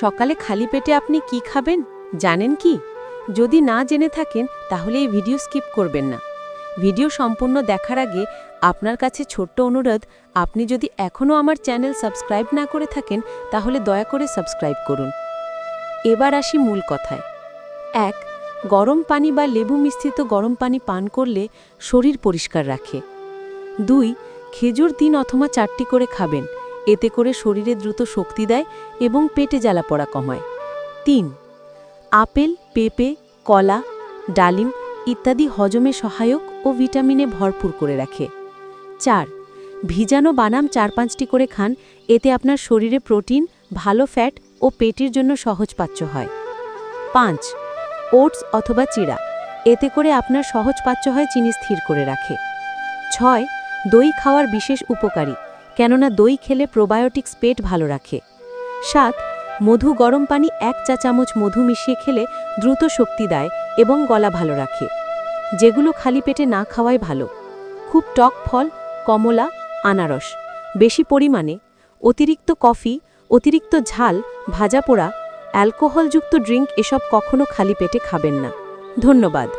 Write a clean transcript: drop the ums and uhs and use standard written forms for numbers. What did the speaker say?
সকালে খালি পেটে আপনি কি খাবেন জানেন কি? যদি না জেনে থাকেন তাহলে এই ভিডিও স্কিপ করবেন না। ভিডিও সম্পূর্ণ দেখার আগে আপনার কাছে ছোট্ট অনুরোধ, আপনি যদি এখনও আমার চ্যানেল সাবস্ক্রাইব না করে থাকেন তাহলে দয়া করে সাবস্ক্রাইব করুন। এবার আসি মূল কথায়। ১. গরম পানি বা লেবু মিশ্রিত গরম পানি পান করলে শরীর পরিষ্কার রাখে। ২. খেজুর ৩ অথবা ৪টি করে খাবেন, এতে করে শরীরে দ্রুত শক্তি দেয় এবং পেটে জ্বালাপোড়া কমায়। ৩. আপেল, পেঁপে, কলা, ডালিম ইত্যাদি হজমে সহায়ক ও ভিটামিনে ভরপুর করে রাখে। ৪. ভিজানো বাদাম ৪-৫টি করে খান, এতে আপনার শরীরে প্রোটিন, ভালো ফ্যাট ও পেটের জন্য সহজপাচ্য হয়। ৫. ওটস অথবা চিড়া, এতে করে আপনার সহজপাচ্য হয়, চিনি স্থির করে রাখে। ৬. দই খাওয়ার বিশেষ উপকারী, কেননা দই খেলে প্রোবায়োটিক্স পেট ভালো রাখে। ৭. মধু গরম পানি ১ চা চামচ মধু মিশিয়ে খেলে দ্রুত শক্তি দেয় এবং গলা ভালো রাখে। যেগুলো খালি পেটে না খাওয়াই ভালো: খুব টক ফল, কমলা, আনারস, বেশি পরিমাণে, অতিরিক্ত কফি, অতিরিক্ত ঝাল, ভাজা পোড়া, অ্যালকোহলযুক্ত ড্রিঙ্ক এসব কখনো খালি পেটে খাবেন না। ধন্যবাদ।